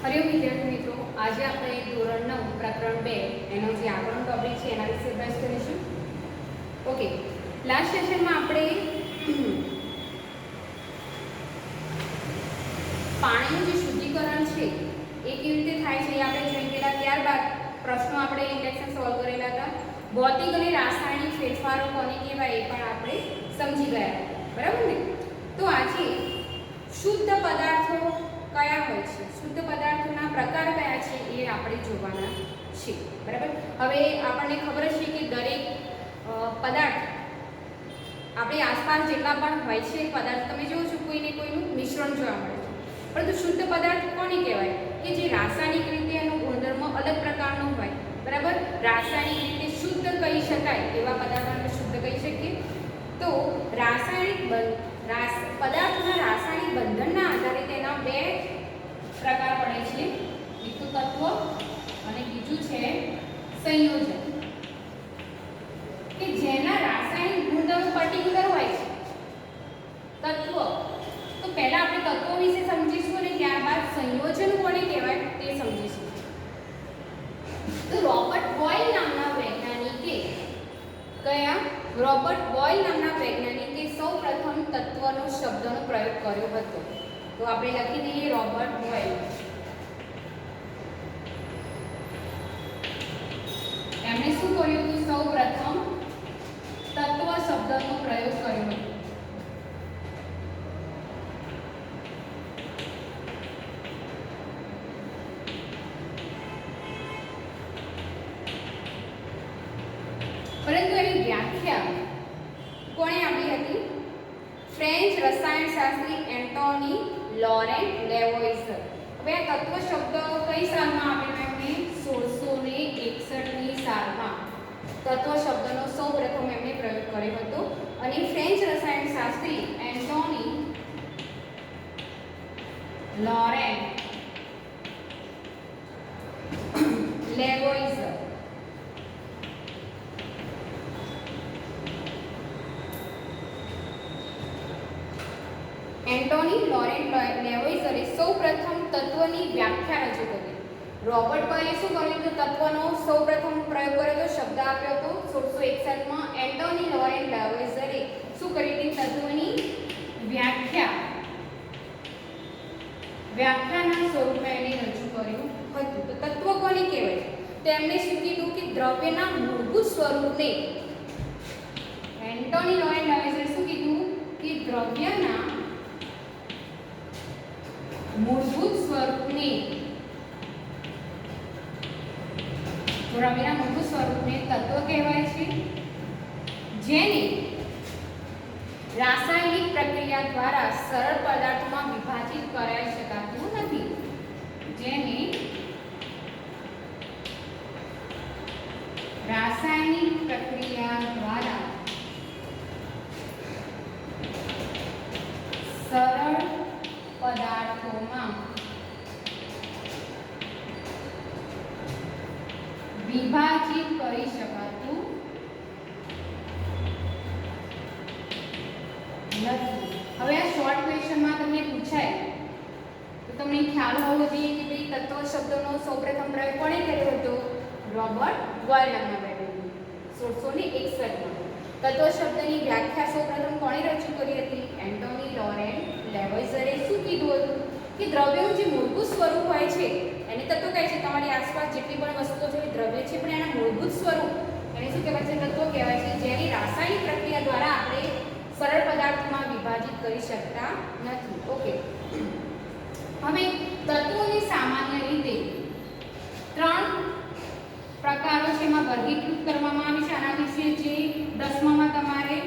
હરિઓમ વિદ્યાર્થી મિત્રો, આજે આપણે ધોરણ 9 પ્રકરણ 2 એનો જે આગળનો ટોપિક છે એના વિશે અભ્યાસ કરીશું. ઓકે, લાસ્ટ સેશનમાં આપણે પાણીનું જે શુદ્ધિકરણ છે એ કેવી રીતે થાય છે એ આપણે જોઈ ગયેલા. ત્યારબાદ પ્રશ્નો આપણે ઇન્ડેક્શન સોલ્વ કરેલા હતા. ભૌતિક અને રાસાયણિક ફેરફારો કોને કહેવાય એ પણ આપણે સમજી ગયા, બરાબર ને? તો આજે શુદ્ધ પદાર્થો કયા હોય છે, શુદ્ધ પદાર્થોના પ્રકાર કયા છે એ આપણે જોવાના છે, બરાબર? હવે આપણને ખબર છે કે દરેક પદાર્થ આપણી આસપાસ જેટલા પણ હોય છે પદાર્થ, તમે જુઓ છો કોઈને કોઈનું મિશ્રણ જોવા મળે છે. પરંતુ શુદ્ધ પદાર્થ કોને કહેવાય? કે જે રાસાયણિક રીતે એનો ગુણધર્મ અલગ પ્રકારનો હોય, બરાબર? રાસાયણિક રીતે શુદ્ધ કહી શકાય એવા પદાર્થોને શુદ્ધ કહી શકીએ. તો પદાર્થના રાસાયણિક બંધનના આધારે તેના બે પ્રકાર પડે છે, એક તો તત્વ અને બીજું છે સંયોજન, કે જેના રાસાયણિક ગુણધર્મ પર્ટિક્યુલર હોય છે. તત્વ તો પહેલા આપણે તત્વો વિશે સમજીશું અને ત્યારબાદ સંયોજન કોને કહેવાય તે સમજીશું. તો રોબર્ટ બોyle નામના વૈજ્ઞાનિકે સૌપ્રથમ તત્વનો શબ્દનો પ્રયોગ કર્યો હતો. તો આપણે લખી દઈએ રોબર્ટ બોyle. એમણે શું કર્યું હતું? સૌપ્રથમ તત્વ શબ્દનો પ્રયોગ કર્યો હતો. પરંતુ એની વ્યાખ્યા કોણે આપી હતી? ફ્રેન્ચ રસાયણશાસ્ત્રી એન્ટોની લોરેન્ટ લેવોઇઝર. હવે આ તત્વ શબ્દ કઈ સાલમાં આપેલો? એમણે 1661 ની સાલમાં તત્વ શબ્દનો સૌપ્રથમ એમણે પ્રયોગ કર્યો હતો. અને ફ્રેન્ચ રસાયણશાસ્ત્રી એન્ટોની લોરેન્ટ લેવોઇઝર એન્ટોની લોરેન્ટ લેવોઇઝરે સૌપ્રથમ તત્વની વ્યાખ્યા રજૂ કરી. રોબર્ટ બોyle શું કર્યું? તો તત્વનો સૌપ્રથમ પ્રયોગ કર્યો હતો, શબ્દ આપ્યો હતો 1661 માં. એન્ટોની લોરેન્ટ લેવોઇઝરે શું કરી હતી? તત્વની વ્યાખ્યાના સ્વરૂપે એને રજૂ કર્યું હતું. તો તત્વ કોને કહેવાય? તેમણે શું કીધું કે દ્રવ્યના મૂળભૂત સ્વરૂપને, એન્ટોની લોરેન્ટ લેવોઇઝરે શું કીધું કે દ્રવ્યના મૂળભૂત સ્વરૂપને તત્વ કહેવાય છે, જેને રાસાયણિક પ્રક્રિયા દ્વારા સરળ પદાર્થોમાં વિભાજિત કરાઈ શકાતું નથી. જેને રાસાયણિક પ્રક્રિયા દ્વારા સરળ પદાર્થોમાં વિભાજિત કરી શકાતું નથી. હવે આ શોર્ટ ક્વેશ્ચનમાં તમને પૂછાય તો તમને ખ્યાલ હોવો જોઈએ કે ભાઈ તત્વ શબ્દનો સૌપ્રથમ પ્રયોગ કોણે કર્યો હતો? રોબર્ટ બોyle નામના વૈજ્ઞાનિકે 1661 માં. તત્વ શબ્દની વ્યાખ્યા સૌપ્રથમ કોણે રજૂ કરી હતી? એન્ટોની લોરેન્ટ લેવોઇઝરે શું કીધું હતું કે દ્રવ્યનું જે મૂળભૂત સ્વરૂપ હોય છે એને તત્વ કહે છે. તમારી આસપાસ જેટલી પણ વસ્તુઓ છે દ્રવ્ય છે, પણ એના મૂળભૂત સ્વરૂપ એને શું કહેવાય છે? તત્વ કહેવાય છે, જેની રાસાયણિક પ્રક્રિયા દ્વારા આપણે સરળ પદાર્થોમાં વિભાજિત કરી શકતા નથી. ઓકે, હવે તત્વોને સામાન્ય રીતે 3 પ્રકારો છે એમાં વર્ગીકૃત કરવામાં આવે છે. આના વિશે જે 10મામાં તમારે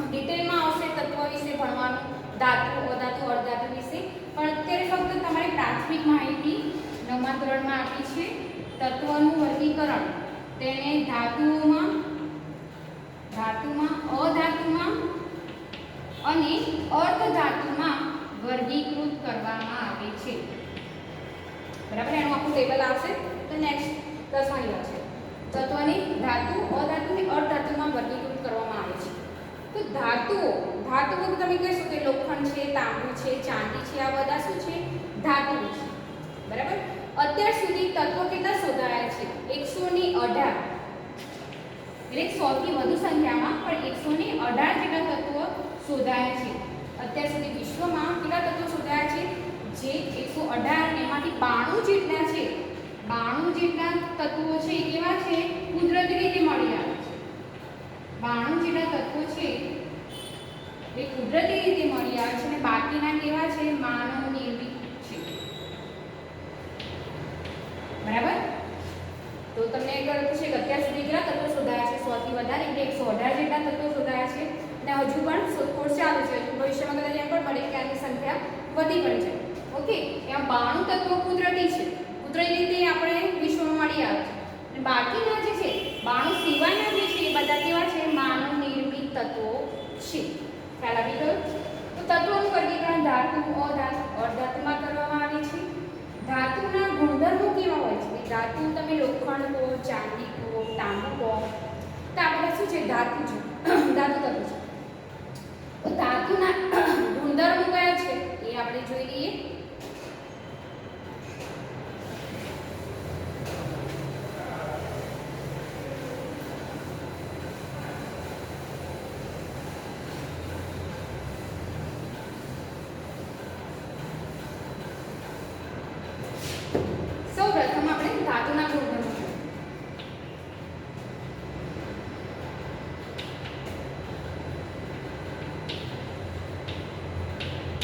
ડિટેલમાં આવશે તત્વ વિશે ભણવાનું, ધાતુ, અધાતુ, અર્ધધાતુ વિશે. પણ અત્યારે ફક્ત તમારે પ્રાથમિક માહિતી 9મા ધોરણમાં આપી છે. તત્વનું વર્ગીકરણ તેને ધાતુઓમાં, અધાતુમાં અને અર્ધધાતુમાં વર્ગીકૃત કરવામાં આવે છે, બરાબર? એનું આખું ટેબલ આવશે. તો નેક્સ્ટ 10માની વાત છે. તત્વને ધાતુ, અધાતુ અને અર્ધધાતુમાં વર્ગીકૃત કરવામાં આવે છે. તો ધાતુઓ તો તમે કહેશો કે લોખંડ છે, તાંબુ છે, ચાંદી છે, આ બધા શું છે? ધાતુઓ છે, બરાબર? અત્યાર સુધી તત્વો કેટલા શોધાયા છે? 118, એટલે 100 થી વધુ સંખ્યામાં પણ 118 જેટલા તત્વો શોધાયા છે. અત્યાર સુધી વિશ્વમાં કેટલા તત્વો શોધાયા છે? જે 118, એમાંથી 92 જેટલા છે, 92 જેટલા તત્વો છે એ કેવા છે? કુદરતી રીતે મળી આવ્યા છે. 92 જેટલા તત્વો છે એ કુદરતી રીતે મળી આવે છે અને બાકીના કેવા છે? માનવ નિર્મિત છે. બરાબર? તો તમને એક પૂછે કે અત્યાર સુધી કેટલા તત્વો શોધાયા છે? 100 થી વધારે, એટલે 118 જેટલા તત્વો શોધાયા છે અને હજુ પણ શોધખોળ ચાલુ છે. ભવિષ્યમાં કદાચ એમ પણ બને કે આની સંખ્યા વધી પણ જાય. ઓકે, એમાં 92 તત્વો કુદરતી છે, કુદરતી રીતે આપણે વિશ્વમાં મળી આવે છે અને બાકીના જે છે 92 સિવાયના જે છે એ બધા કેવા છે? માનવ નિર્મિત તત્વો છે. ખ્યાલ આવી ગયો? તો તત્વોનું વર્ગીકરણ ધાતુ, અધાતુ, અર્ધધાતુમાં કરવામાં આવે છે. ધાતુના ગુણધર્મો કેવા હોય છે? ધાતુ તમે લોખંડ કહો, ચાંદી કહો, તાંબુ કહો, તો આ બધા શું છે? ધાતુ છે, ધાતુ તત્વો છે. તો ધાતુના ગુણધર્મો કયા છે એ આપણે જોઈ લઈએ. સૌપ્રથમ આપણે ધાતુના ગુણધર્મો જોઈએ.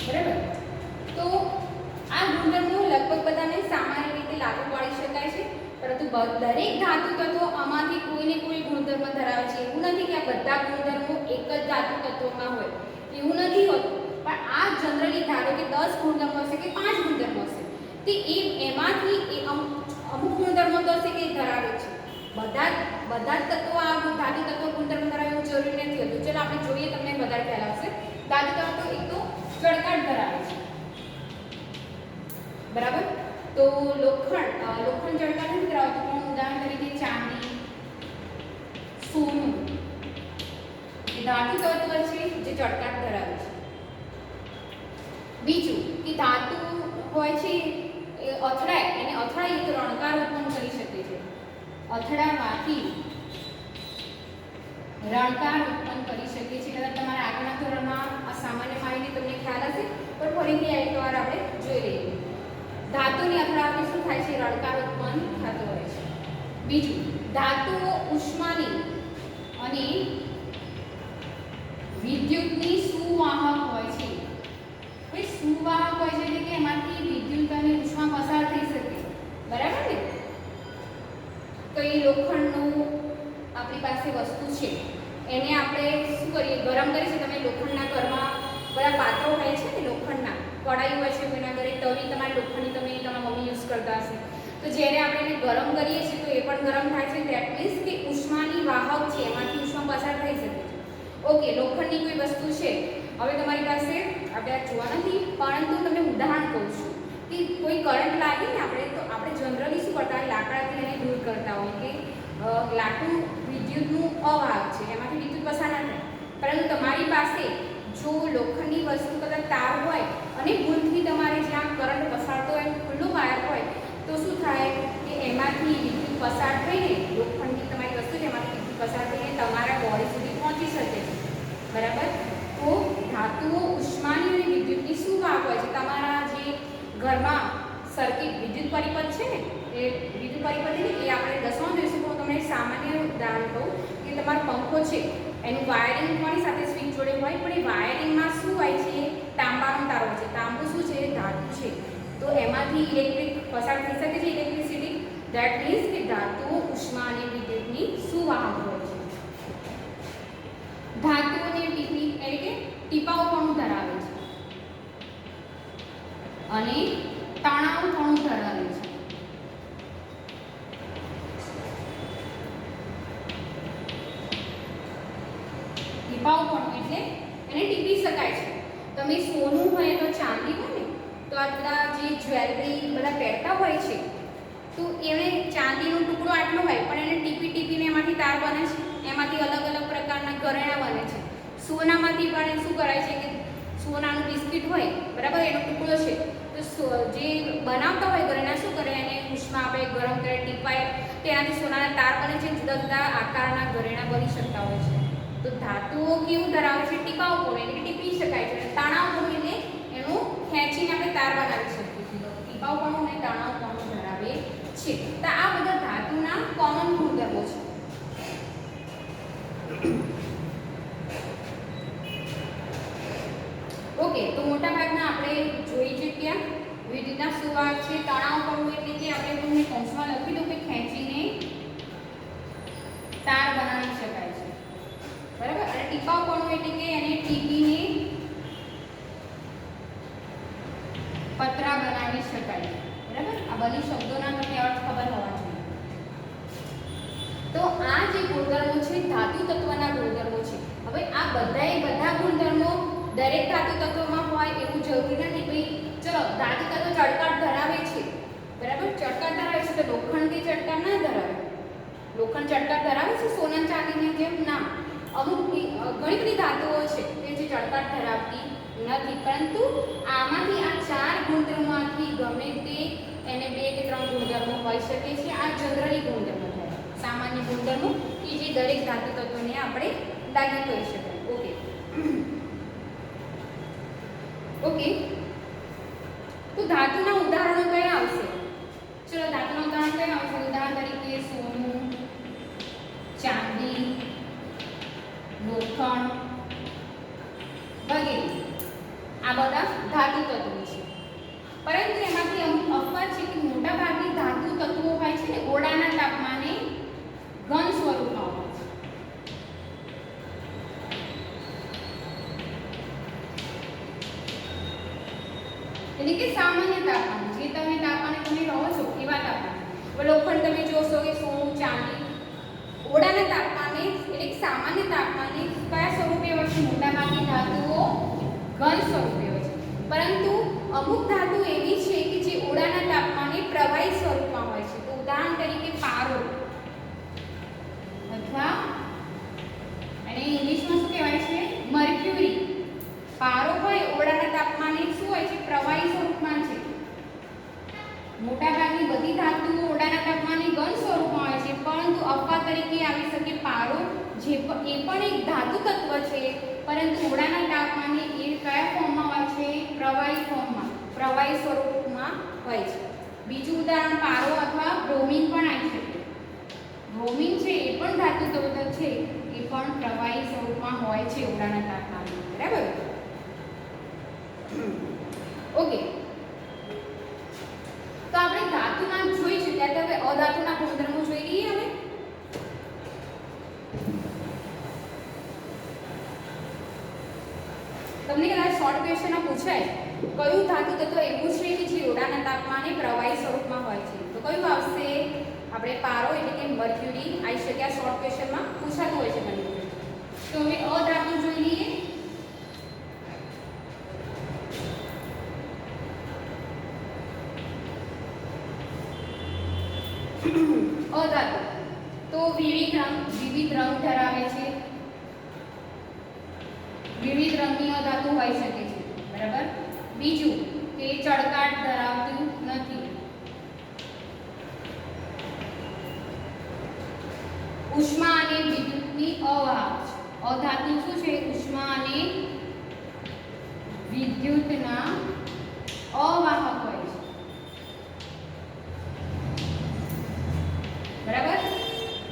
બરાબર? તો આ ગુણધર્મો લગભગ બધાને સામાન્ય રીતે લાગુ પાડી શકાય છે, પરંતુ દરેક ધાતુ તત્વો આમાંથી કોઈને કોઈ ગુણધર્મ ધરાવે છે. એવું નથી કે આ બધા ગુણધર્મો એક જ ધાતુ તત્વોમાં હોય, એવું નથી હોતું. પણ આ જનરલી ધારો કે 10 ગુણધર્મો હશે કે 5 ગુણધર્મો હશે, તે એમાંથી અમુક ગુણધર્મો તો હશે કે ધરાવે છે. બધા જ તત્વો આ ધાતુ તત્વો ગુણધર્મ ધરાવે એવું જરૂરી નથી હોતું. ચલો આપણે જોઈએ, તમને વધારે ખ્યાલ આવશે. ધાતુ તત્વો એક તો ચળકાટ ધરાવે છે. બરાબર? તો લોખંડ ચળકાટ નથી ધરાવતું, પણ ઉદાહરણ તરીકે ચાંદી, સોનું એ ધાતુ તત્વ છે જે ચળકાટ ધરાવે છે. બીજું કે ધાતુ હોય છે એ અથડાય અને અથડાય તો રણકાર ઉત્પન્ન કરી શકે છે. અથડાવાથી રણકાર ઉત્પન્ન કરી શકે છે. કદાચ તમારા આગળના ધોરણમાં આ સામાન્ય માહિતી તમને ખ્યાલ હશે, પણ ફરીથી એકવાર આપણે જોઈ લઈએ. ધાતુની અથડાવાથી શું થાય છે? રણકાર ઉત્પન્ન થતો હોય છે. બીજું, ધાતુઓ ઉષ્માની અને વિદ્યુતની સુવાહક હોય છે. ભાઈ સુવાહક હોય છે એટલે કે એમાંથી વિદ્યુત અને ઉષ્મા પસાર થઈ શકે. બરાબર ને? તો એ લોખંડનું આપણી પાસે વસ્તુ છે, એને આપણે શું કરીએ? ગરમ કરીએ છીએ. તમે લોખંડના ઘરમાં બધા પાત્રો હોય છે ને, લોખંડના કડાઈ હોય છે, કોઈના ઘરે તવી તમારી લોખંડની તમે તમારા મમ્મી યુઝ કરતા હશે. તો જ્યારે આપણે એને ગરમ કરીએ છીએ તો એ પણ ગરમ થાય છે. ધેટ મીન્સ કે ઉષ્માની વાહક છે, એમાંથી ઉષ્મા પસાર થઈ શકે છે. ઓકે, લોખંડની કોઈ વસ્તુ છે. હવે તમારી પાસે આપણે આ જોવા નથી, પરંતુ તમને ઉદાહરણ કહું છું કે કોઈ કરંટ લાગે ને આપણે, તો આપણે જનરલી શું કરતા હોય? લાકડાથી એને દૂર કરતા હોય કે લાકડું વિદ્યુતનું અવાહક છે, એમાંથી વિદ્યુત પસાર ના થાય. પરંતુ તમારી પાસે જો લોખંડની વસ્તુ કદાચ તાર હોય અને ભૂલથી તમારે જ્યાં કરંટ પસારતો હોય ખુલ્લું વાયર હોય, તો શું થાય કે એમાંથી વિદ્યુત પસાર થઈને લોખંડની તમારી વસ્તુ છે એમાંથી વિદ્યુત પસાર થઈને તમારા બોડી સુધી પહોંચી શકે છે. બરાબર? તો ધાતુઓ ઉષ્માની અને વિદ્યુતની સુવાહક હોય છે. તમારા જે ઘરમાં સર્કિટ વિદ્યુત પરિપથ છે ને, એ વિદ્યુત પરિપથ ને એ આપણે 10માં જોઈશું. તો તમને સામાન્ય ઉદાહરણ કહું કે તમારો પંખો છે, એનું વાયરિંગ કોની સાથે સ્વિચ જોડે હોય, પણ એ વાયરિંગમાં શું હોય છે? તાંબાનો તાર હોય છે. તાંબુ શું છે? ધાતુ છે. તો એમાંથી ઇલેક્ટ્રિક પસાર થઈ શકે છે, ઇલેક્ટ્રિસિટી. ધેટ મીન્સ કે ધાતુઓ ઉષ્મા અને વિદ્યુતની સુવાહક હોય છે. ધાતુઓને ટીપી એટલે કે ટીપાઉપણું ધરાવે છે અને તણાવપણું ધરાવે છે. ટીપાઉપણું એટલે એને ટીપી શકાય છે. તમે સોનું હોય તો ચાંદી હોય ને, તો આ બધા જે જ્વેલરી બધા પહેરતા હોય છે, તો એને ચાંદીનો ટુકડો આટલો હોય પણ એને ટીપીને એમાંથી તાર બને છે, એમાંથી અલગ અલગ પ્રકારના ઘરેણાં બને છે. સોનામાંથી પણ શું કરાય છે કે સોનાનું બિસ્કિટ હોય, બરાબર, એનો ટુકડો છે, તો જે બનાવતા હોય ઘરેણા શું કરે, એને ઉષ્મા આપે, ગરમ કરે, ટીપાય, તેનાથી સોનાના તાર બને છે, જુદા જુદા આકારના ઘરેણા બની શકતા હોય છે. તો ધાતુઓ કેવું ધરાવે છે, ટીપાઉપણું એટલે કે ટીપી શકાય છે, અને તણાવપણું એટલે એનું ખેંચીને આપણે તાર બનાવી શકીએ છીએ. ટીપાઉપણું અને તણાવપણું ધરાવે છે. તો આ બધા ધાતુના કોમન ગુણધર્મો છે. ઓકે, તો મોટા ભાગના આપણે જોઈ ચૂક્યા વિવિધ રીતના શું આવે છે. તણાવપણું એટલે કે આપણે તમને કૌંસમાં લખી દઉં કે ખેંચીને તાર બનાવી શકાય છે, બરાબર. અને ટીપાઉપણું એટલે કે એને ટીપીને પતરા બનાવી શકાય, બરાબર. આ બધી શબ્દોના તમને અર્થ ખબર હોવા જોઈએ. તો આ જે ગુણધર્મો છે ધાતુ તત્વના ગુણધર્મો છે. હવે આ બધા ગુણધર્મો દરેક ધાતુ તત્વમાં હોય એવું જરૂરી નથી. ભાઈ ચલો ધાતુ તત્વ ચળકાટ ધરાવે છે, બરાબર, ચળકાટ ધરાવે છે, તો લોખંડ કે ચળકાટ ના ધરાવે? લોખંડ ચળકાટ ધરાવે છે સોના ચાંદીની જેમ? ના. અમુક ઘણી બધી ધાતુઓ છે કે જે ચળકાટ ધરાવતી નથી, પરંતુ આમાંથી આ 4 ગુણધર્મોમાંથી ગમે તે એને 2 કે 3 ગુણધર્મો હોઈ શકે છે. આ જનરલી ગુણધર્મો છે, સામાન્ય ગુણધર્મો કે જે દરેક ધાતુ તત્વને આપણે લાગુ કરી શકાય. ઓકે ઓકે, તો ધાતુના ઉદાહરણો કયા આવશે? ચલો ધાતુના ઉદાહરણ કયા આવશે? ઉદાહરણ તરીકે સોનું, ચાંદી, લોખંડ વગેરે. આ બધા ધાતુ તત્વો છે. પરંતુ એમાંથી અમુક અપવાદ છે કે મોટા ભાગની ધાતુ તત્વો હોય છે ને ઓરડાના તાપમાને ઘન સ્વરૂપમાં હોય છે. એટલે કે સામાન્ય તાપમાન, જે તમે તાપમાને તમે રહો છો એવા તાપમાન. હવે લોખંડ તમે જોશો કે સોનું, ચાંદી ઓરડાના તાપમાને એટલે કે સામાન્ય તાપમાને કયા સ્વરૂપે હોય છે? મોટાભાગની ધાતુઓ ઘન સ્વરૂપે હોય છે. પરંતુ અમુક ધાતુ એવી છે કે જે ઓરડાના તાપમાને પ્રવાહી સ્વરૂપમાં હોય છે. તો ઉદાહરણ તરીકે પારો, અથવા અને ઇંગ્લિશમાં શું કહેવાય છે? મર્ક્યુરી. પારો હોય ઓરડાના તાપમાને શું હોય છે? પ્રવાહી સ્વરૂપમાં છે. મોટાભાગની બધી ધાતુઓ ઓરડાના તાપમાને ઘન સ્વરૂપમાં હોય છે, પરંતુ અપવાદ તરીકે આવી શકે પારો, એ પણ એક ધાતુ તત્વ છે, પરંતુ ઓરડાના તાપમાને એ કયા ફોર્મમાં હોય છે? પ્રવાહી ફોર્મમાં, પ્રવાહી સ્વરૂપમાં હોય છે. બીજું ઉદાહરણ પારો અથવા બ્રોમિન પણ આવી શકે. બ્રોમિન છે એ પણ ધાતુ તત્વ છે, એ પણ પ્રવાહી સ્વરૂપમાં હોય છે ઓરડાના તાપમાને, બરાબર. ઓકે, તો આપણે ધાતુના જોઈ છે ત્યારે હવે અધાતુના ગુણધર્મો જોઈ લઈએ. હવે તમને કદાચ શોર્ટ ક્વેશ્ચનમાં પૂછાય કયું ધાતુ તત્વ એવું છે કે જે ઓરડાના તાપમાને પ્રવાહી સ્વરૂપમાં હોય છે, તો કયું આવશે? આપણે પારો એટલે કે મર્ક્યુરી આવી શકે. આ શોર્ટ ક્વેશ્ચનમાં પૂછાતું હોય છે ઘણી વખત. તો હવે અધાતુ જોઈ લઈએ. અધાતુ તો વિવિધ રંગ ધરાવે છે, વિવિધ રંગની અધાતુ હોઈ શકે છે, બરાબર. બીજું કે ચળકાટ ધરાવતું નથી. ઉષ્મા અને વિદ્યુતની અવાહક છે. અધાતુ શું છે? ઉષ્મા અને વિદ્યુતના અવાહક હોય છે, બરાબર.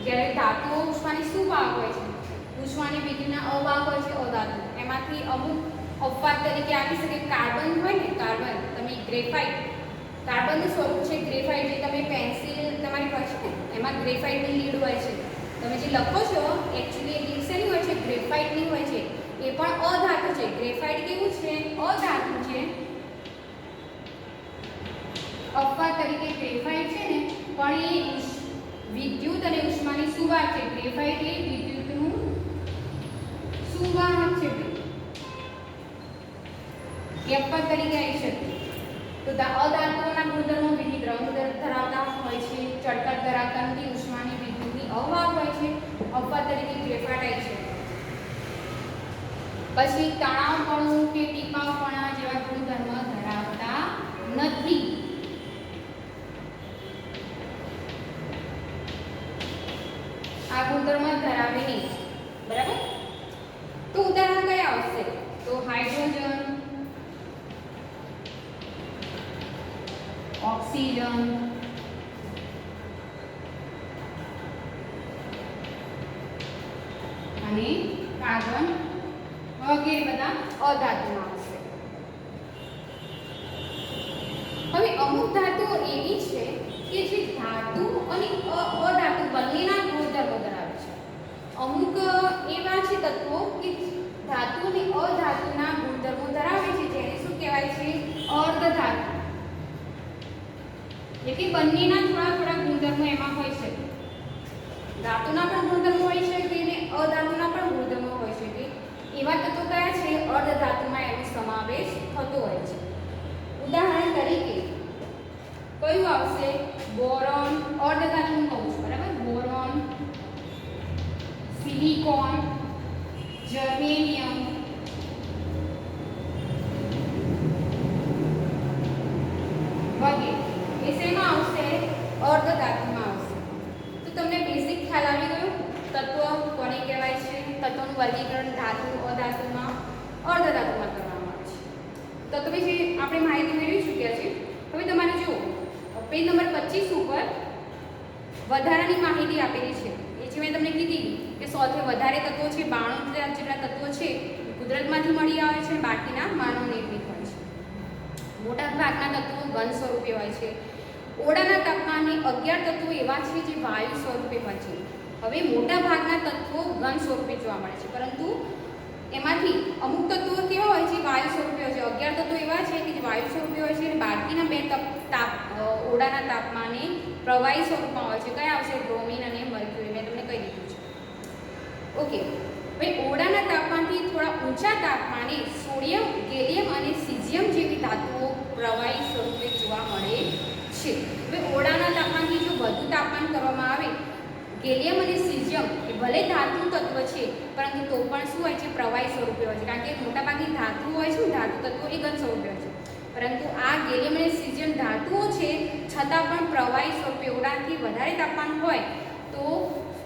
જ્યારે ધાતુઓ ઉષ્માની શું વાહક હોય છે? ઉષ્માની વિદ્યુતના અવાહક હોય છે અધાતુ. એમાંથી અમુક અપવાદ તરીકે આવી શકે. કાર્બન હોય ને, કાર્બન, તમે ગ્રેફાઇટ, કાર્બનનું સ્વરૂપ છે ગ્રેફાઇટ. જે તમે પેન્સિલ તમારી પાસે ને એમાં ગ્રેફાઇટની લીડ હોય છે, તમે જે લખો છો એકચ્યુઅલી એ લીડ શેની હોય છે? ગ્રેફાઇટની હોય છે. એ પણ અધાતુ છે. ગ્રેફાઇટ કેવું છે? અધાતુ છે. અપવાદ તરીકે ગ્રેફાઇટ છે ને, પણ એ વિદ્યુત અને ઉષ્માની સુવાહક છે. ગ્રેફાઇટ એ વિદ્યુતનું સુવાહક છે. એ અપવાદ તરીકે આવી શકે. તો અધાતુઓના ગુણધર્મો વિવિધ રંગ ધરાવતા હોય છે, ચળકટ ધરાવતા નથી, ઉષ્માની વિદ્યુતની અવાહક હોય છે. અપવાદ તરીકે ગ્રેફાઇટ આવી શકે. પછી તણાવપણું કે ટીપાવપણા જેવા ગુણધર્મ ધરાવતા ઓક્સિજન અને કાર્બન વગેરે બધા અધાતુમાં આવશે. હવે અમુક ધાતુઓ એવી છે કે જે ધાતુ અને અધાતુ બંનેના ગુણધર્મો ધરાવે છે. અમુક એવા છે તત્વો કે ધાતુ અને અધાતુના ગુણધર્મો ધરાવે છે, જેને શું કહેવાય છે? અર્ધધાતુ. એટલે બંનેના થોડા થોડા ગુણધર્મો એમાં હોય છે. ધાતુના પણ ગુણધર્મો હોય છે અને અધાતુના પણ ગુણધર્મો હોય છે. કે એવા તત્વો કયા છે? અર્ધધાતુમાં એનો સમાવેશ થતો હોય છે. ઉદાહરણ તરીકે કયું આવશે? બોરોન અર્ધધાતુનું કહું છું, બરાબર? બોરોન, સિલિકોન, જર્મેનિયમ વગેરે એ શેમાં આવશે? અર્ધધાતુમાં આવશે. તો તમને બેઝિક ખ્યાલ આવી ગયો તત્વ કોને કહેવાય છે? તત્વોનું વર્ગીકરણ ધાતુ અધાતુમાં અર્ધધાતુમાં કરવામાં આવે છે. તત્વ વિશે આપણે માહિતી મેળવી ચૂક્યા છીએ. હવે તમારે જુઓ પેજ નંબર 25 ઉપર વધારાની માહિતી આપેલી છે. એ જે મેં તમને કીધી કે સૌથી વધારે તત્વો છે 92 જેટલા તત્વો છે કુદરતમાંથી મળી આવે છે, બાકીના માનવ નિર્મિત હોય છે. મોટા ભાગના તત્વો ઘન સ્વરૂપે હોય છે. ઓરડાના તાપમાને 11 તત્વો એવા છે જે વાયુ સ્વરૂપે હોય છે. હવે મોટા ભાગના તત્વો ઘન સ્વરૂપે જોવા મળે છે, પરંતુ એમાંથી અમુક તત્વો કેવા હોય છે? વાયુ સ્વરૂપે હોય છે. 11 તત્વો એવા છે કે જે વાયુ સ્વરૂપે હોય છે અને બાકીના 2 ઓરડાના તાપમાને પ્રવાહી સ્વરૂપમાં હોય છે. કયા આવશે? બ્રોમિન અને મર્ક્યુરી. મેં તમને કહી દીધું છે. ઓકે. ભાઈ ઓરડાના તાપમાનથી થોડા ઊંચા તાપમાને સોડિયમ, ગેલિયમ અને સીઝિયમ જેવી ધાતુઓ પ્રવાહી સ્વરૂપે જોવા મળે છે. હવે ઓરડાના તાપમાનથી જો વધુ તાપમાન કરવામાં આવે, ગેલિયમ અને સીઝિયમ એ ભલે ધાતુ તત્વ છે, પરંતુ તો પણ શું હોય છે? પ્રવાહી સ્વરૂપે હોય છે. કારણ કે મોટાભાગની ધાતુ હોય છે, ધાતુ તત્વો એ ઘન સ્વરૂપે હોય છે. પરંતુ આ ગેલિયમ અને સીઝિયમ ધાતુઓ છે, છતાં પણ પ્રવાહી સ્વરૂપે ઓરડાથી વધારે તાપમાન હોય તો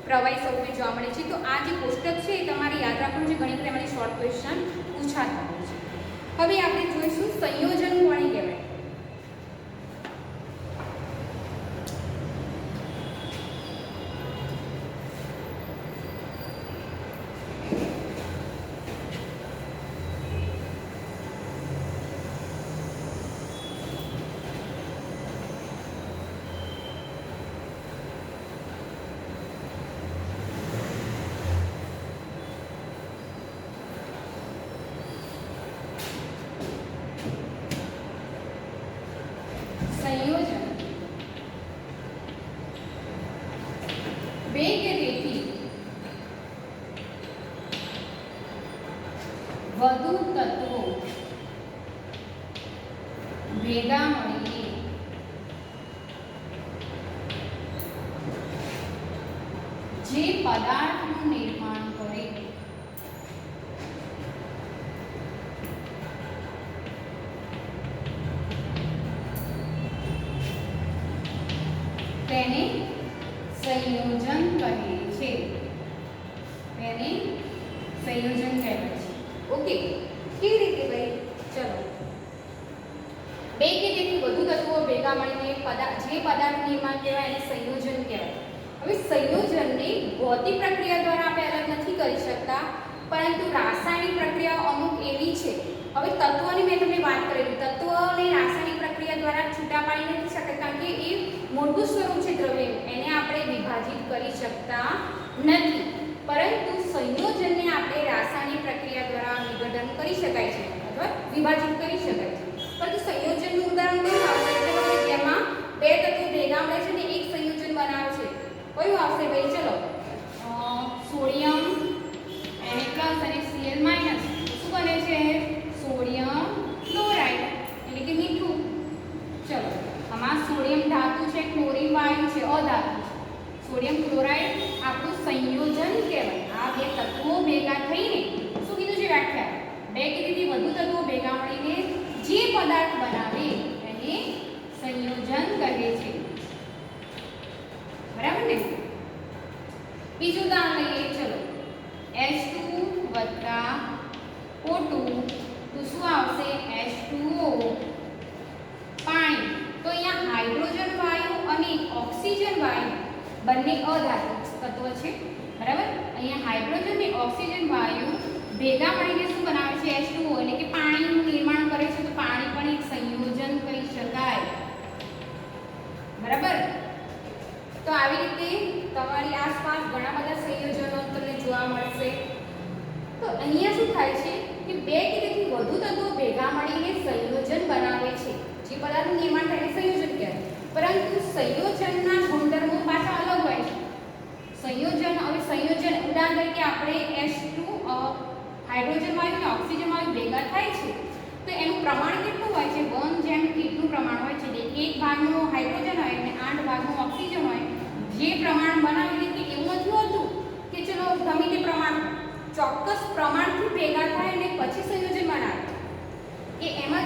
પ્રવાહી સ્વરૂપે જોવા મળે છે. તો આ જે કોષ્ટક છે એ તમારે યાદ રાખવાનું છે. ઘણી વખત એમાંથી શોર્ટ ક્વેશ્ચન પૂછાતા હોય છે. હવે આપણે જોઈશું સંયોજન કોને કહેવાય? સંયોજન બે કે તેથી વધુ તત્વો ભેગા મળીને જે પદાર્થનું નિર્માણ કરે તેને સંયોજન કહે છે. તેને સંયોજન કહેવાય છે. ઓકે. કેવી રીતે ભાઈ? ચલો, બે કે તેથી વધુ તત્વો ભેગા મળીને જે પદાર્થનું નિર્માણ કહેવાય એને સંયોજન કહેવાય. હવે સંયોજનને ભૌતિક પ્રક્રિયા દ્વારા આપણે અલગ નથી કરી શકતા, પરંતુ રાસાયણિક પ્રક્રિયાઓ અમુક એવી છે. હવે તત્વોની મેં તમને વાત કરેલી, તત્વોને રાસાયણિક પ્રક્રિયા દ્વારા છૂટા પાડી નથી શકતા, કારણ કે એ મૂળભૂત સ્વરૂપ છે દ્રવ્યનું, એને આપણે વિભાજિત કરી શકતા નથી. પરંતુ સંયોજનને આપણે રાસાયણિક પ્રક્રિયા દ્વારા વિઘટન કરી શકાય છે અથવા વિભાજિત કરી શકાય છે. પરંતુ સંયોજનનું ઉદાહરણ કયું આવશે? જેમાં બે તત્વો ભેગા મળે છે ને એક સંયોજન બનાવે છે. કયું આવશે ભાઈ? ચલો, સોડિયમ Na+ અને Cl- શું બને છે? સોડિયમ ક્લોરાઇડ એટલે કે મીઠું. ચલો, આમાં સોડિયમ ધાતુ છે, ક્લોરીન વાયુ છે, અધાતુ છે. સોડિયમ ક્લોરાઇડ આપણું સંયોજન કહેવાય. આ બે તત્વો ભેગા થઈને શું કીધું છે વ્યાખ્યા? બે કે તેથી વધુ તત્વો ભેગા મળીને જે પદાર્થ બનાવે એને સંયોજન કહે છે. બરાબર ને? બીજું ઉદાહરણ લઈએ. ચલો, H2 + O2 તો શું આવશે? H2O પાણી. તો અહીંયા બંને અધાતુ તત્વ છે, બરાબર. અહીંયા હાઇડ્રોજન અને ઓક્સિજન વાયુ ભેગા મળીને શું બનાવે છે? H2O, એટલે કે પાણીનું નિર્માણ કરે છે. તો પાણી પણ એક સંયોજન કહી શકાય, બરાબર. તો આવી રીતે તમારી આસપાસ ઘણા બધા સંયોજનો તમને જોવા મળશે. તો અહીંયા શું થાય છે કે બે કે તેથી વધુ તત્વો ભેગા મળીને સંયોજન બનાવે છે. જે પદાર્થનું નિર્માણ થાય સંયોજન કહેવાય. પરંતુ સંયોજનના ગુણધર્મો પાછા અલગ હોય છે. સંયોજન, હવે સંયોજન ઉદાહરણ તરીકે આપણે H2 હાઇડ્રોજન વાયુ અને ઓક્સિજન વાયુ ભેગા થાય છે તો એનું પ્રમાણ કેટલું હોય છે? 1:8 નું પ્રમાણ હોય છે. એટલે એક ભાગનું હાઇડ્રોજન હોય અને 8 ભાગનું ઓક્સિજન હોય. જે પ્રમાણ બનાવી કે એવું નથી હોતું કે ચલો ગમે તે પ્રમાણ, ચોક્કસ પ્રમાણથી ભેગા થાય અને પછી સંયોજન બનાવે, કે એમાં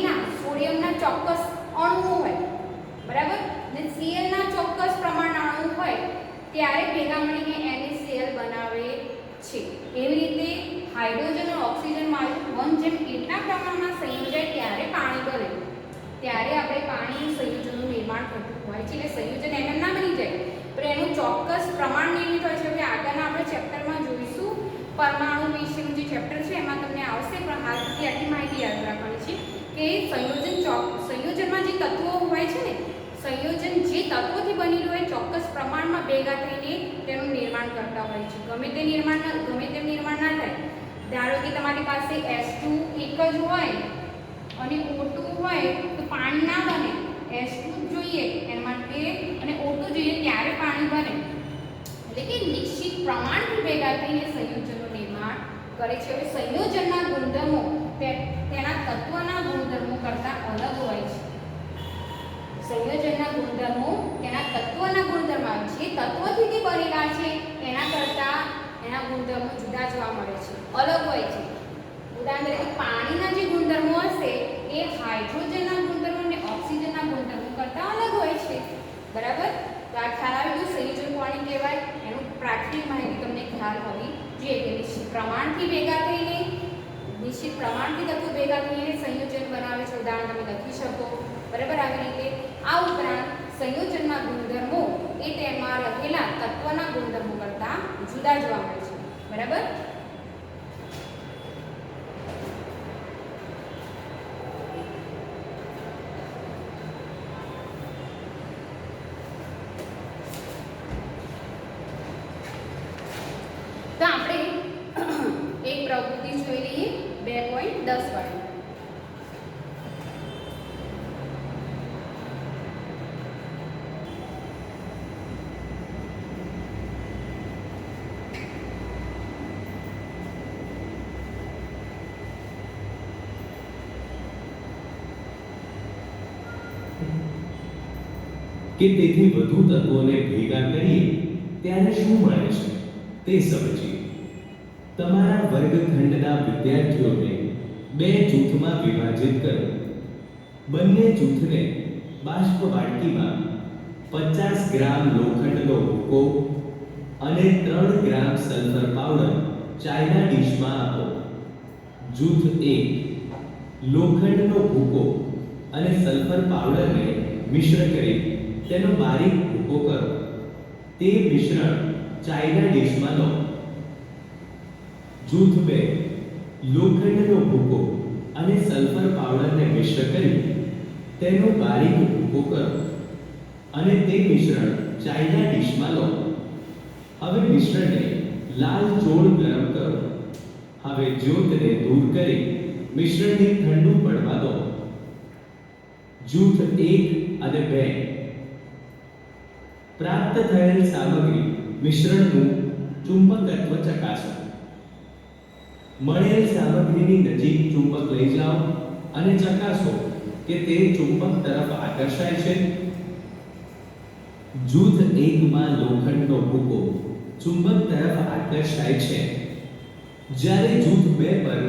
Na સોડિયમના ચોક્કસ અણુઓ હોય, બરાબર, ને Cl ના ચોક્કસ પ્રમાણના અણુ હોય ત્યારે ભેગા મળીને NaCl બનાવે છે. એવી રીતે હાઇડ્રોજન અને ઓક્સિજન વાયુ 1:8 ના પ્રમાણમાં સંયોજાય ત્યારે પાણી બને. ત્યારે આપણે પાણી સંયોજનનું નિર્માણ થતું હોય છે. એટલે સંયોજન એમ ના બની જાય, પણ એનું ચોક્કસ પ્રમાણ નિર્મિત હોય છે. હવે આગળના આપણે ચેપ્ટરમાં જોઈશું, પરમાણુ વિશેનું જે ચેપ્ટર છે એમાં તમને આવશે, પણ હાલથી આટલી માહિતી યાદ રાખવાની છે કે સંયોજનમાં જે તત્વો હોય છે ને, સંયોજન જે તત્વોથી બનેલું હોય ચોક્કસ પ્રમાણમાં ભેગા થઈને તેનું નિર્માણ કરતા હોય છે. ગમે તેમ નિર્માણ ના થાય. ધારો કે તમારી પાસે H2 એક જ હોય અને O2 હોય તો પાણી ના બને. H2 જોઈએ એના માટે અને O2 જોઈએ ત્યારે પાણી બને. એટલે કે નિશ્ચિત પ્રમાણથી ભેગા થઈને સંયોજનનું નિર્માણ કરે છે. હવે સંયોજનના ગુણધર્મો તેના તત્વના ગુણધર્મો કરતાં અલગ હોય છે. સંયોજનના ગુણધર્મો તેના તત્વના ગુણધર્મો, જે તત્વથી તે બનેલા છે એના કરતાં એના ગુણધર્મો જુદા જોવા મળે છે, અલગ હોય છે. ઉદાહરણ તરીકે પાણીના જે ગુણધર્મો હશે એ હાઇડ્રોજનના ગુણધર્મો અને ઓક્સિજનના ગુણધર્મો કરતાં અલગ હોય છે, બરાબર. તો આ ખ્યાલ આવી ગયો સંયોજન કોને કહેવાય, એનું પ્રાથમિક માહિતી તમને ખ્યાલ હોવી જોઈએ કે નિશ્ચિત પ્રમાણથી ભેગા થઈને તત્વો ભેગા થઈને સંયોજન બનાવે છે. ઉદાહરણ તમે લખી શકો, બરાબર. આવી રીતે આ ઉપરાંત સંયોજનના ગુણધર્મો એ તેમાં રહેલા તત્વના ગુણધર્મો કરતાં જુદા જોવા મળે છે, બરાબર. તો આપણે એક પ્રવૃત્તિ જોઈ લઈએ 2.10 વાળી. કે તેથી વધુ તત્વોને ભેગા કરીએ ત્યારે શું મળે છે તે સમજીએ. તમારા વર્ગખંડના વિદ્યાર્થીઓને બે જૂથમાં વિભાજિત કરો. બંને જૂથને બાષ્પ વાટકીમાં 50 ગ્રામ લોખંડનો ભૂકો અને 3 ગ્રામ સલ્ફર પાવડર ચાઇના ડીશમાં આપો. જૂથ 1 લોખંડનો ભૂકો અને સલ્ફર પાવડરને મિશ્ર કરી તેનો બારીક ભૂકો કરો. તે મિશ્રણ ચાઇના ડીશમાં લો. જૂથ 2 લોખંડનો ભૂકો અને સલ્ફર પાવડરને મિશ્ર કરી તેનો બારીક ભૂકો કરો અને તે મિશ્રણ ચાઇના ડીશમાં લો. હવે મિશ્રણને લાલ ચોળ ગરમ કરો. હવે જ્યોતને દૂર કરી મિશ્રણને ઠંડુ પડવા દો. જૂથ 1 અને 2 પ્રાપ્ત થયેલ સામગ્રી મિશ્રણનું ચુંબકત્વ ચકાસો. મળેલ સામગ્રીની નજીક ચુંબક લઈ જાઓ અને ચકાસો કે તે ચુંબક તરફ આકર્ષાય છે. જૂથ 1 માં લોખંડનો ભૂકો ચુંબક તરફ આકર્ષાય છે, જ્યારે જૂથ 2 પર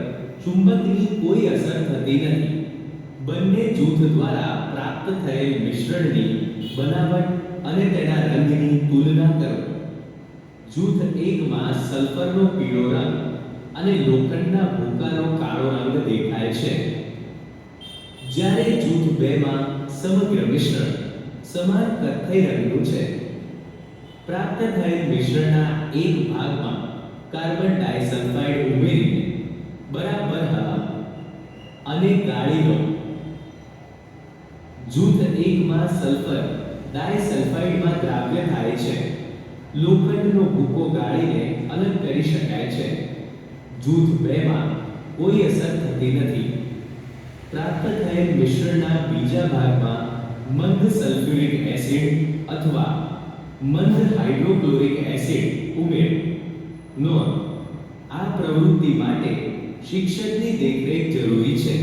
ચુંબકની કોઈ અસર થતી નથી. બંને જૂથ દ્વારા પ્રાપ્ત થયેલ મિશ્રણની બનાવટ અને તેના રંગની તુલના કરો. જૂથ 1 માં સલ્ફરનો પીળો રંગ અને લોખંડના ભૂકાનો કાળો રંગ દેખાય છે, જ્યારે જૂથ 2 માં સમગ્ર મિશ્રણ સમાન કથ્થઈ રંગનું છે. પ્રાપ્ત થયેલ મિશ્રણના એક ભાગમાં કાર્બન ડાઇસલ્ફાઇડ ઉમેરીને બરાબર હવા અને ગાળીનો જૂથ 1 માં સલ્ફર ડાઇસલ્ફાઇડમાં દ્રાવ્ય થાય છે. લોખંડનો ભૂકો ગાળીને અલગ કરી શકાય છે. જૂથ 2 માં કોઈ અસર થતી નથી. પ્રાપ્ત થયેલ મિશ્રણના બીજા ભાગમાં મંદ સલ્ફ્યુરિક એસિડ અથવા મંદ હાઇડ્રોક્લોરિક એસિડ ઉમેરો. નોંધ: આ પ્રવૃત્તિ માટે શિક્ષકની દેખરેખ જરૂરી છે.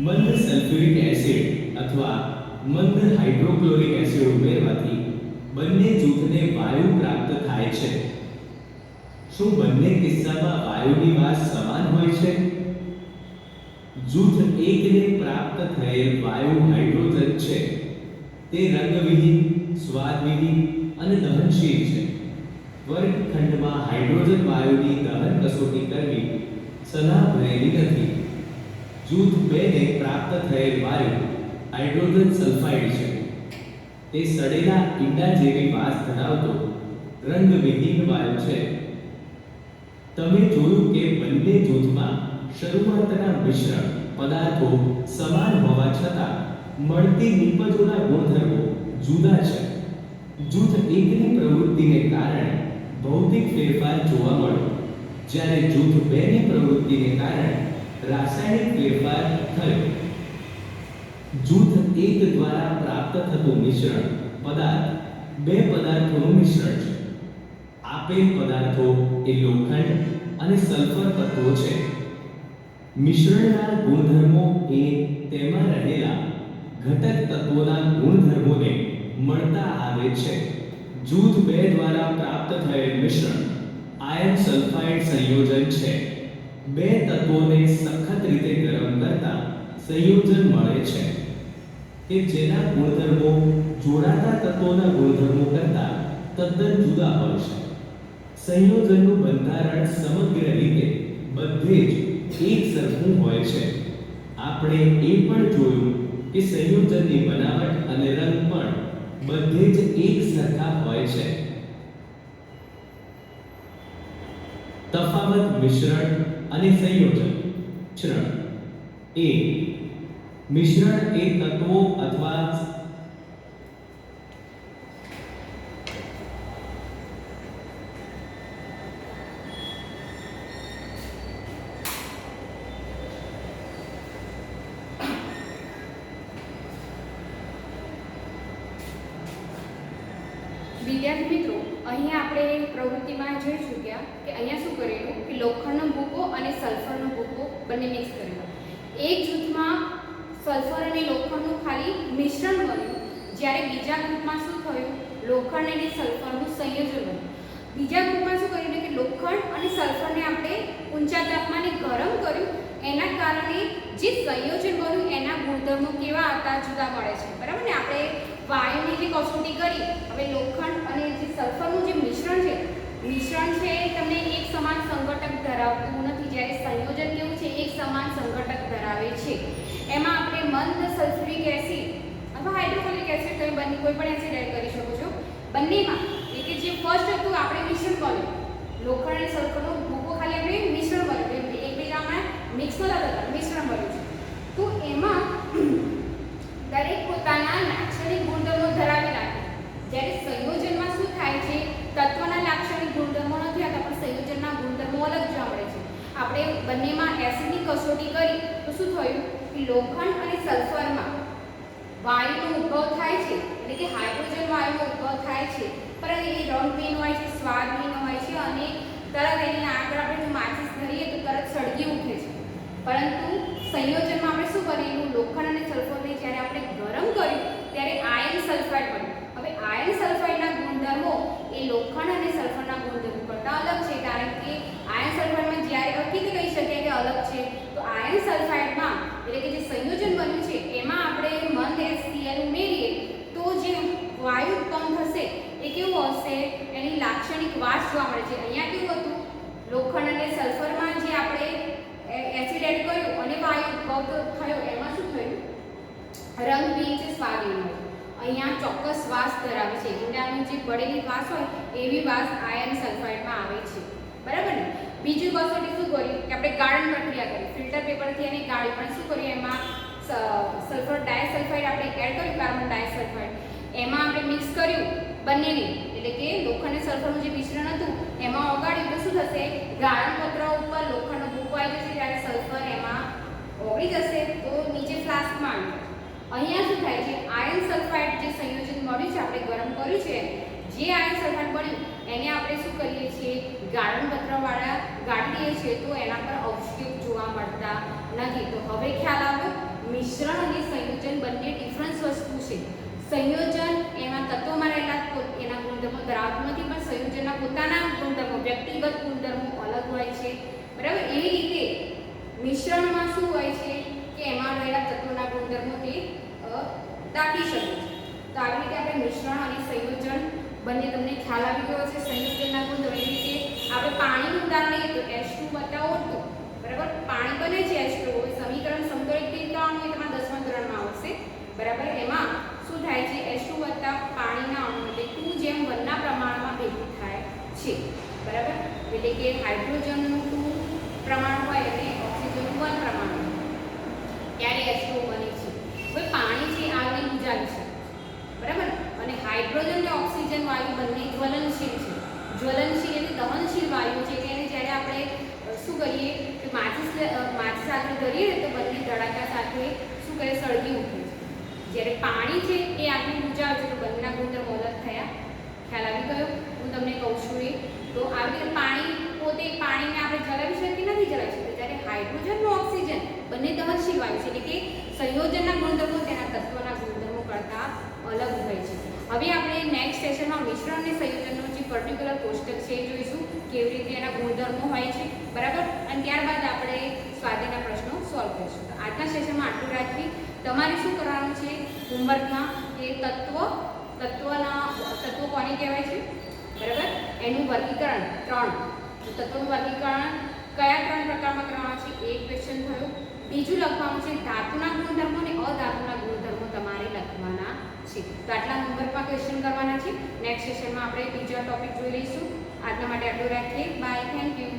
મંદ સલ્ફ્યુરિક એસિડ અથવા મંદ હાઇડ્રોક્લોરિક એસિડ ઉમેરવાથી બંને જૂથને વાયુ પ્રાપ્ત થાય છે. શું બંને કિસ્સામાં વાયુની વાસ સમાન હોય છે? જૂથ 1 ને પ્રાપ્ત થયેલ વાયુ હાઇડ્રોજન છે. તે રંગવિહીન, સ્વાદવિહીન અને દહનશીલ છે. વર્ગખંડમાં હાઇડ્રોજન વાયુની દહન કસોટી કરવી સલાહભરેલી નથી. જૂથ 2 ને પ્રાપ્ત થયેલ વાયુ હાઇડ્રોજન સલ્ફાઇડ છે. તે સડેલા ઈંડા જેવી વાસ ધરાવતો રંગવિહીન વાયુ છે. તમે જોયું કે બંને જૂથમાં શરૂઆતના મિશ્રણ પદાર્થો સમાન હોવા છતાં મળતી નિપજોના ગુણધર્મો જુદા છે. જૂથ 1 ની પ્રવૃત્તિને કારણે ભૌતિક ફેરફાર જોવા મળ્યો, જ્યારે જૂથ 2 ની પ્રવૃત્તિને કારણે રાસાયણિક ફેરફાર થયો. જૂથ 1 દ્વારા પ્રાપ્ત થતું મિશ્રણ પદાર્થ 2 પદાર્થોનું મિશ્રણ છે. આપેલ પદાર્થો એ લોખંડ અને સલ્ફર તત્વો છે. મિશ્રણના ગુણધર્મો એ તેમાં રહેલા ઘટક તત્વોના ગુણધર્મોને મળતા આવે છે. જૂથ 2 દ્વારા પ્રાપ્ત થયેલ મિશ્રણ આયર્ન સલ્ફાઇડ સંયોજન છે. 2 તત્વોને સખત રીતે ગરમ કરતા સંયોજન મળે છે કે જેના ગુણધર્મો જોડાતા તત્વોના ગુણધર્મો કરતાં તદ્દન જુદા હોય છે. સંયોજનનું બંધારણ સમગ્ર રીતે બધે જ એક સરખું હોય છે. આપણે એ પણ જોયું કે સંયોજનની બનાવટ અને રંગ પણ બધે જ એક સરખા હોય છે. તફાવત મિશ્રણ અને સંયોજન. ચરણ 1. મિશ્રણ એ તત્વો અથવા વિદ્યાર્થી મિત્રો, અહીંયા આપણે પ્રવૃત્તિમાં જોઈ ચૂક્યા કે અહીંયા શું કરેલું કે લોખંડનો ભૂકો અને સલ્ફરનો ભૂકો બંને મિક્સ કરેલો. એક જૂથમાં સલ્ફર અને લોખંડનું ખાલી મિશ્રણ બન્યું, જ્યારે બીજા ગ્રુપમાં શું થયું? લોખંડ અને સલ્ફરનું સંયોજન બન્યું. બીજા ગ્રુપમાં શું કર્યું કે લોખંડ અને સલ્ફરને આપણે ઊંચા તાપમાને ગરમ કર્યું. એના કારણે જે સંયોજન બન્યું એના ગુણધર્મો કેવા હતા? જુદા મળે છે. બરાબર ને? આપણે વાયુની જે કસોટી કરી, હવે લોખંડ અને જે સલ્ફરનું જે મિશ્રણ છે તમને એક સમાન સંઘટક ધરાવતું નથી, જ્યારે સંયોજન કેવું છે? એક સમાન સંઘટક ધરાવે છે. એમાં આપણે મંદ સલ્ફ્યુરિક એસિડ અથવા હાઇડ્રોક્લોરિક એસિડ તમે બંને કોઈ પણ એસિડ એડ કરી શકો છો. બંનેમાં એટલે જે ફર્સ્ટ હતું આપણે મિશ્રણ બન્યું, લોખંડ અને સલ્ફરનો ભૂકો ખાલી આપણે મિશ્રણ બન્યું, એકબીજામાં મિક્સ નતા થતા, મિશ્રણ બન્યું છે. તો એમાં દરેક પોતાના લાક્ષણિક ગુણધર્મો ધરાવી રાખે. જ્યારે સંયોજનમાં શું થાય છે? તત્વના લાક્ષણિક ગુણધર્મો નથી આવતા, પણ સંયોજનના ગુણધર્મો અલગ જોવા મળે છે. આપણે બંનેમાં એસિડની કસોટી કરી તો શું થયું કે લોખંડ અને સલ્ફરમાં વાયુનો ઉદ્ભવ થાય છે, એટલે કે હાઇડ્રોજન વાયુનો ઉદ્ભવ થાય છે, પરંતુ એ રંગહીન હોય છે, સ્વાદહીન હોય છે અને તરત એની આગળ આપણે જો માચિસ ધરીએ તો તરત સળગી ઉઠે છે. પરંતુ સંયોજનમાં આપણે શું કરેલું? લોખંડ અને સલ્ફરને જ્યારે આપણે ગરમ કર્યું ત્યારે આયર્ન સલ્ફાઇડ બન્યું. હવે આયર્ન સલ્ફાઇડના ગુણધર્મો એ લોખંડ અને સલ્ફરના ગુણધર્મો કરતાં અલગ છે, કારણ કે આયર્ન સલ્ફાઇડમાં જ્યારે હકીકત કહી શકીએ કે અલગ છે, તો આયર્ન સલ્ફાઇડમાં એટલે કે જે સંયોજન બન્યું છે એમાં આપણે મંદ HCl ઉમેરીએ તો જે વાયુ ઉત્પન્ન થશે એ કેવું હશે? એની લાક્ષણિક વાસ જોવા મળે છે. અહીંયા કેવું હતું? લોખંડ અને સલ્ફરમાં જે આપણે એસિડ એડ કર્યું અને વાયુ ઉદ્ભવ થયો, એમાં શું થયું? રંગહીન છે, સ્વાદહીન હોય. અહીંયા ચોક્કસ વાસ ધરાવે છે. ઈંડાની જે બળેલી વાસ હોય એવી વાસ આયર્ન સલ્ફાઇડમાં આવે છે. બરાબર ને? બીજું કસોટી શું કર્યું કે આપણે ગાળણ પ્રક્રિયા કરી, ફિલ્ટર પેપરથી એને ગાળી, પણ શું કર્યું એમાં સલ્ફર ડાયસલ્ફાઇડ આપણે એડ કર્યું, કાર્બન ડાયસલ્ફાઇડ એમાં આપણે મિક્સ કર્યું બંનેને, એટલે કે લોખંડ અને સલ્ફરનું જે મિશ્રણ હતું એમાં ઓગાળ્યું તો શું થશે, ગાળણ પત્ર ઉપર લોખંડનો ભૂકો આવી જશે, ત્યારે સલ્ફર એમાં ઓગળી જશે તો નીચે ફ્લાસ્કમાં આવી જશે. અહીંયા શું થાય છે, આયર્ન સલ્ફાઇડ જે સંયોજન મળ્યું છે, આપણે ગરમ કર્યું છે, જે આયર્ન સલ્ફાઇડ મળ્યું એને આપણે શું કરીએ છીએ, ગાળણ પત્રવાળા ગાળી દઈએ છીએ તો એના પર અવશેપ જોવા મળતા નથી. તો હવે ખ્યાલ આવ્યો, મિશ્રણ અને સંયોજન બંને ડિફરન્સ વસ્તુ છે. સંયોજન એમાં તત્વોમાં રહેલા એના ગુણધર્મો ધરાવતું નથી, પણ સંયોજનના પોતાના ગુણધર્મો, વ્યક્તિગત ગુણધર્મો અલગ હોય છે. બરાબર? એવી રીતે મિશ્રણમાં શું હોય છે કે એમાં રહેલા તત્વોના ગુણધર્મો તે દાખવી શકે છે. તો આવી રીતે આપણે મિશ્રણ અને સંયોજન બંને તમને ખ્યાલ આવી ગયો છે. સંયોજનના ગુણધર્મો એવી રીતે આપણે પાણીનું ઉદાહરણ લઈએ તો H2 + O2. બરાબર? પાણી બને છે H2O, સમીકરણ સમતોલિત ત્રિકોણ હોય તમારા 10મા ધોરણમાં આવશે. બરાબર? એમાં શું થાય છે, H2 + પાણીના અણુ એટલે 2:1 ના પ્રમાણમાં ભેગું થાય છે. બરાબર? એટલે કે હાઇડ્રોજનનું 2 પ્રમાણ હોય અને ઓક્સિજનનું 1 પ્રમાણ હોય ત્યારે H2O બને છે. હવે પાણી છે આગને બુઝાવી શકે છે. બરાબર? અને હાઇડ્રોજન અને ઓક્સિજન વાયુ બંને જ્વલનશીલ છે. જ્વલનશીલ એટલે દહનશીલ વાયુ છે, એટલે જ્યારે આપણે શું કરીએ કે માચિસ સાથે ધરીએ તો બંને ધડાકા સાથે શું કરે, સળગી ઉઠે છે. જ્યારે પાણી છે એ આગને બુઝાવે છે તો બંનેના ગુણધર્મો અલગ થયા. ખ્યાલ આવી ગયો? હું તમને કહું છું એ તો આવી રીતે પાણી પોતે પાણીને આપણે જલાવી શકીએ નથી જલાવી શકીએ, જ્યારે હાઇડ્રોજન અને ઓક્સિજન બંને દહનશીલ વાયુ છે, એટલે કે સંયોજનના ગુણધર્મો તેના તત્વના ગુણધર્મો કરતાં અલગ હોય છે. હવે આપણે નેક્સ્ટ સેશનમાં મિશ્રણ અને સંયોજનનો જે પર્ટિક્યુલર કોષ્ટક છે એ જોઈશું, કેવી રીતે એના ગુણધર્મો હોય છે. બરાબર? અને ત્યારબાદ આપણે સ્વાધ્યાયના પ્રશ્નો સોલ્વ કરીશું. તો આજના સેશનમાં આટલું રાખી તમારે શું કરવાનું છે હોમવર્કમાં કે તત્વો કોને કહેવાય છે. બરાબર? એનું વર્ગીકરણ 3, તો તત્વોનું વર્ગીકરણ કયા 3 પ્રકારમાં કરવાનું છે એ ક્વેશ્ચન થયું. બીજું લખવાનું છે ધાતુના ગુણધર્મો અને અધાતુના ગુણધર્મો તમારે લખવાના છે. તો આટલા હોમવર્કમાં ક્વેશ્ચન કરવાના છે. નેક્સ્ટ સેશનમાં આપણે બીજો ટોપિક જોઈ લઈશું. આજના માટે આટલું રાખીએ. Bye, thank you.